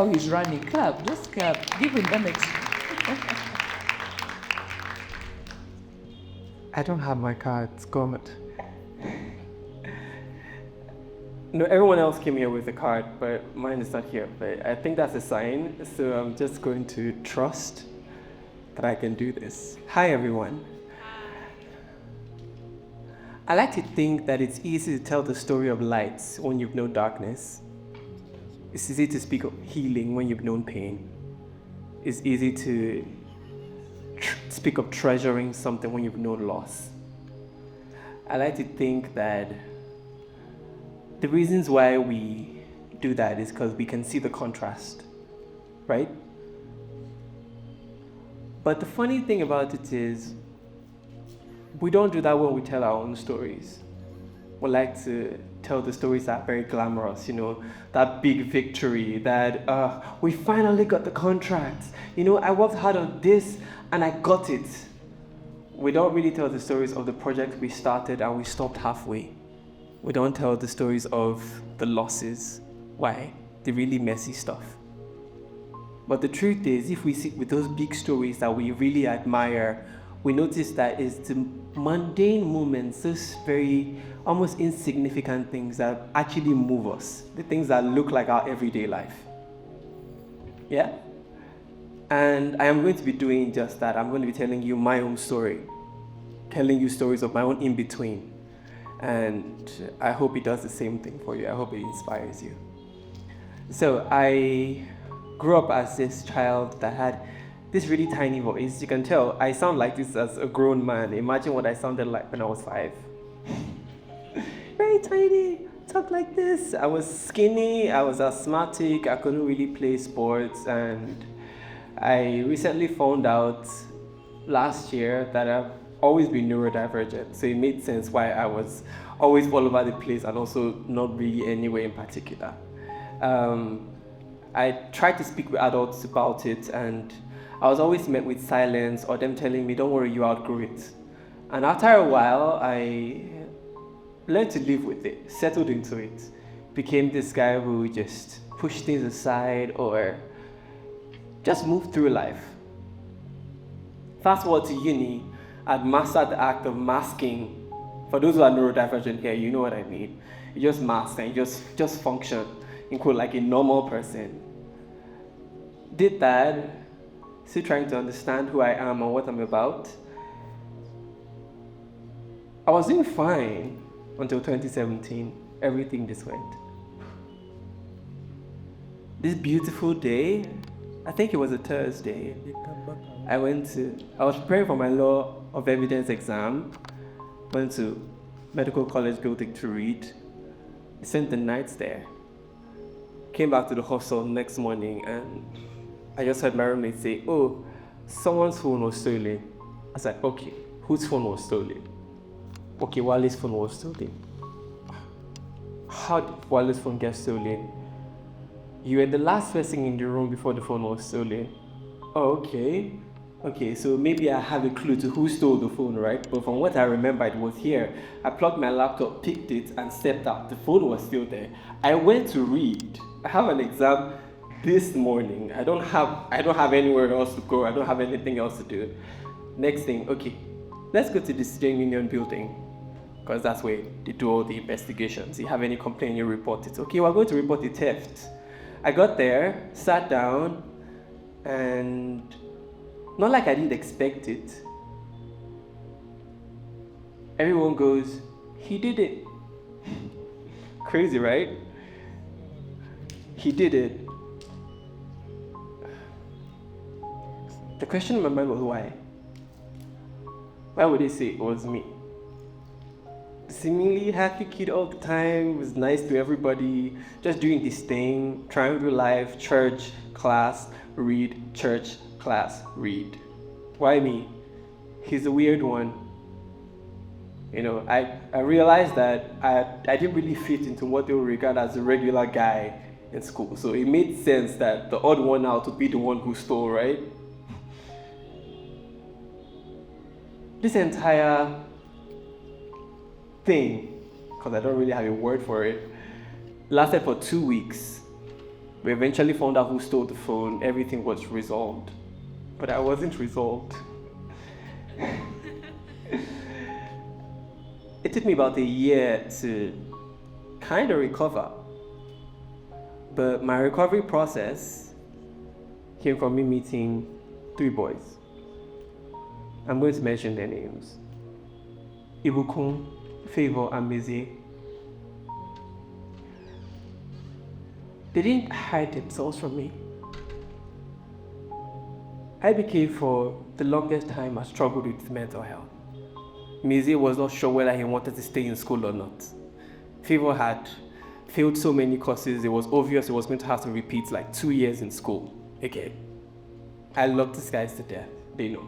how he's running. Clap, just clap. Give him that next. I don't have my cards, comment. No, everyone else came here with a card, but mine is not here. But I think that's a sign, so I'm just going to trust that I can do this. Hi, everyone. I like to think that it's easy to tell the story of lights when you've known darkness. It's easy to speak of healing when you've known pain. It's easy to speak of treasuring something when you've known loss. I like to think that the reasons why we do that is because we can see the contrast, right? But the funny thing about it is, we don't do that when we tell our own stories. We like to tell the stories that are very glamorous, that big victory, that we finally got the contract. I worked hard on this and I got it. We don't really tell the stories of the project we started and we stopped halfway. We don't tell the stories of the losses. Why? The really messy stuff. But the truth is, if we sit with those big stories that we really admire, we notice that it's the mundane moments, those very almost insignificant things that actually move us, the things that look like our everyday life. Yeah? And I am going to be doing just that. I'm going to be telling you my own story, telling you stories of my own in-between. And I hope it does the same thing for you. I hope it inspires you. So I grew up as this child that had this really tiny voice. You can tell I sound like this as a grown man. Imagine what I sounded like when I was 5. Very tiny, talk like this. I was skinny, I was asthmatic, I couldn't really play sports, and I recently found out last year that I've always been neurodivergent. So it made sense why I was always all over the place and also not really anywhere in particular. I tried to speak with adults about it, and I was always met with silence or them telling me, don't worry, you outgrew it. And after a while, I learned to live with it, settled into it, became this guy who just pushed things aside or just moved through life. Fast forward to uni, I'd mastered the act of masking. For those who are neurodivergent here, you know what I mean. You just mask and you just function, in quote, like a normal person. Did that, still trying to understand who I am and what I'm about. I was doing fine until 2017. Everything just went. This beautiful day, I think it was a Thursday, I was preparing for my law of evidence exam, went to medical college building to read, spent the nights there, came back to the hostel next morning, and I just heard my roommate say, oh, someone's phone was stolen. I was like, okay, whose phone was stolen? Okay, Wale's phone was stolen. How did Wale's phone get stolen? You were the last person in the room before the phone was stolen. Oh, okay. Okay, so maybe I have a clue to who stole the phone, right? But from what I remember, it was here. I plugged my laptop, picked it, and stepped out. The phone was still there. I went to read. I have an exam this morning. I don't have anywhere else to go. I don't have anything else to do. Next thing, okay, let's go to the student union building, because that's where they do all the investigations. You have any complaint, you report it. Okay, we're going to report the theft. I got there, sat down, and not like I didn't expect it. Everyone goes, he did it. Crazy, right? He did it. The question in my mind was why? Why would they say it was me? Seemingly happy kid all the time, was nice to everybody, just doing this thing, trying to life, church, class, read, church, class, read. Why me? He's a weird one. I realized that I didn't really fit into what they would regard as a regular guy in school. So it made sense that the odd one out would be the one who stole, right? This entire thing, because I don't really have a word for it, lasted for 2 weeks We eventually found out who stole the phone. Everything was resolved. But I wasn't resolved. It took me about a year to kind of recover. But my recovery process came from me meeting 3 boys. I'm going to mention their names. Ibukun, Favor, and Meze. They didn't hide themselves from me. I became, for the longest time, I struggled with mental health. Meze was not sure whether he wanted to stay in school or not. Favor had failed so many courses, it was obvious he was going to have to repeat like 2 years in school again. I love these guys to death, they know.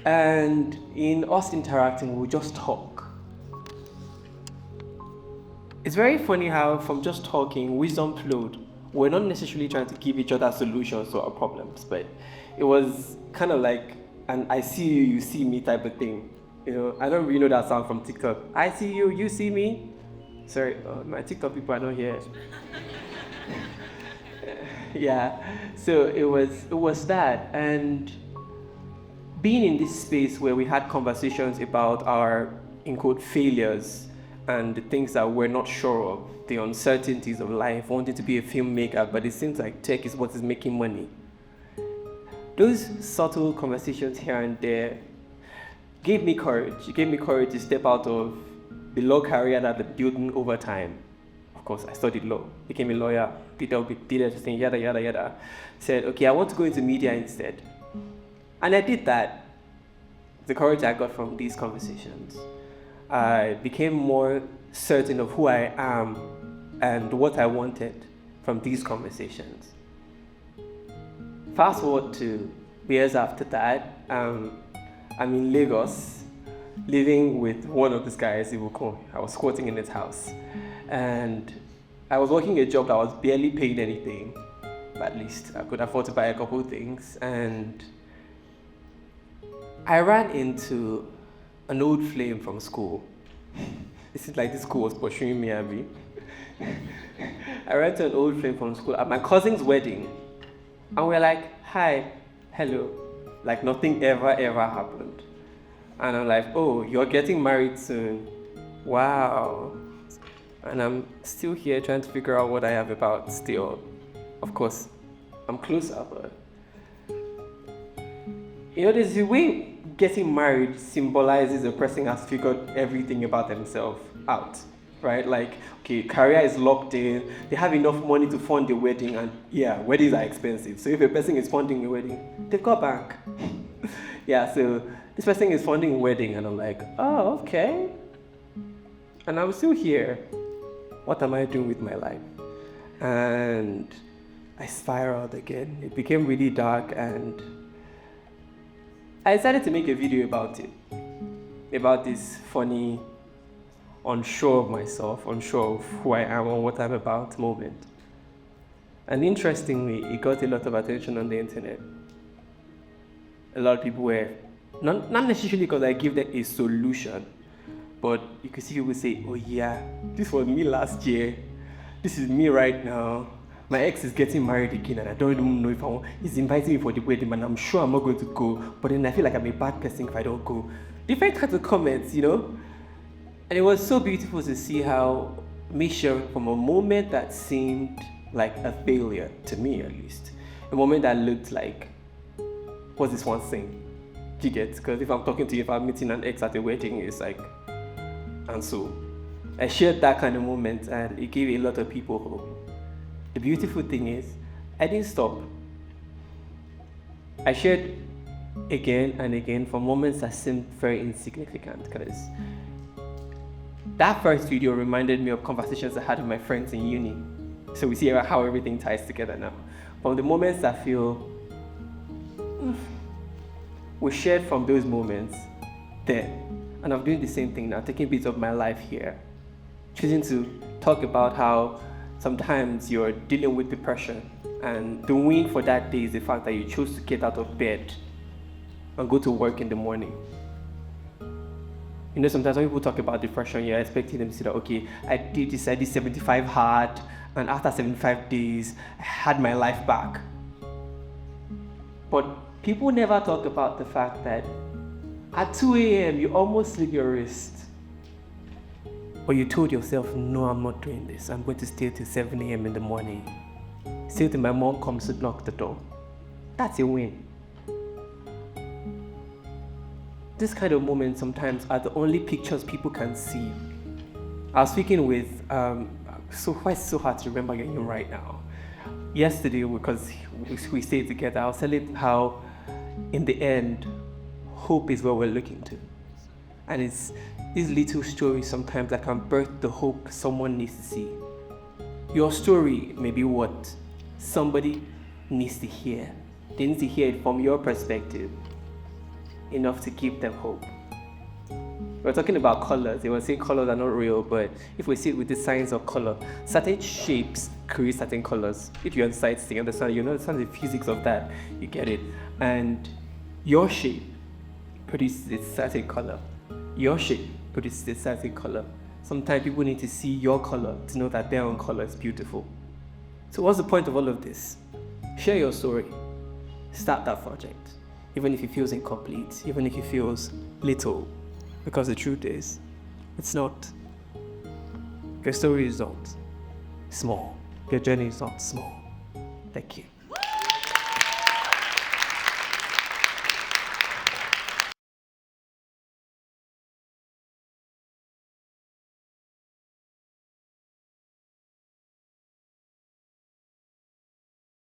And in us interacting, we just talk. It's very funny how from just talking, wisdom flowed. We're not necessarily trying to give each other solutions to our problems, but it was kind of like an I see you, you see me type of thing. You know, I don't really know that sound from TikTok. I see you, you see me. Sorry, my TikTok people are not here. Yeah, so it was that, and being in this space where we had conversations about our, in quote, failures and the things that we're not sure of, the uncertainties of life, wanting to be a filmmaker, but it seems like tech is what is making money. Those subtle conversations here and there gave me courage. It gave me courage to step out of the law career that I've been building over time. Of course, I studied law, became a lawyer, did everything, yada, yada, yada. Said, okay, I want to go into media instead. And I did that. The courage I got from these conversations. I became more certain of who I am and what I wanted from these conversations. Fast forward to years after that, I'm in Lagos, living with one of these guys, Ibukun. I was squatting in his house. And I was working a job that was barely paid anything, but at least I could afford to buy a couple of things. And I ran into an old flame from school. It seemed like this school was pursuing me, Abby. I ran to an old flame from school at my cousin's wedding. And we're like, hi, hello. Like nothing ever happened. And I'm like, oh, you're getting married soon. Wow. And I'm still here trying to figure out what I have about still. Of course, I'm closer, but you know, there's a way getting married symbolizes a person has figured everything about themselves out, right? Like, okay, career is locked in, they have enough money to fund the wedding, and yeah, weddings are expensive. So if a person is funding a wedding, they've got bank. Yeah, so this person is funding a wedding, and I'm like, oh, okay. And I'm still here. What am I doing with my life? And I spiraled again. It became really dark, and I decided to make a video about it. About this funny, unsure of myself, unsure of who I am or what I'm about moment. And interestingly, it got a lot of attention on the internet. A lot of people were, not necessarily because I give them a solution, but you could see people say, oh yeah, this was me last year. This is me right now. My ex is getting married again and I don't even know if I want, he's inviting me for the wedding and I'm sure I'm not going to go, but then I feel like I'm a bad person if I don't go. Different kinds of comments, you know? And it was so beautiful to see how me sharing from a moment that seemed like a failure, to me at least, a moment that looked like, what's this one thing? Do you get? Because if I'm talking to you, if I'm meeting an ex at a wedding, it's like, and so I shared that kind of moment and it gave a lot of people hope. The beautiful thing is, I didn't stop. I shared again and again for moments that seemed very insignificant, because that first video reminded me of conversations I had with my friends in uni. So we see how everything ties together now. From the moments that feel, we shared from those moments there. And I'm doing the same thing now, taking bits of my life here. Choosing to talk about how sometimes you're dealing with depression, and the win for that day is the fact that you chose to get out of bed and go to work in the morning. You know, sometimes when people talk about depression, you're expecting them to say that, okay, I did 75 hard, and after 75 days, I had my life back. But people never talk about the fact that at 2 a.m., you almost slit your wrist. But you told yourself, no, I'm not doing this. I'm going to stay till 7 a.m. in the morning. Stay till my mom comes to knock the door. That's a win. This kind of moments sometimes are the only pictures people can see. I was speaking with, why it's so hard to remember your name right now. Yesterday, because we stayed together, I was telling how, in the end, hope is what we're looking to. And it's these little stories sometimes that can birth the hope someone needs to see. Your story may be what somebody needs to hear. They need to hear it from your perspective, enough to give them hope. We're talking about colors. They were saying colors are not real, but if we see it with the science of color, certain shapes create certain colors. If you understand the physics of that, you get it. And your shape produces a certain color. Your shape produces a certain color. Sometimes people need to see your color to know that their own color is beautiful. So what's the point of all of this? Share your story. Start that project. Even if it feels incomplete, even if it feels little. Because the truth is, it's not. Your story is not small. Your journey is not small. Thank you.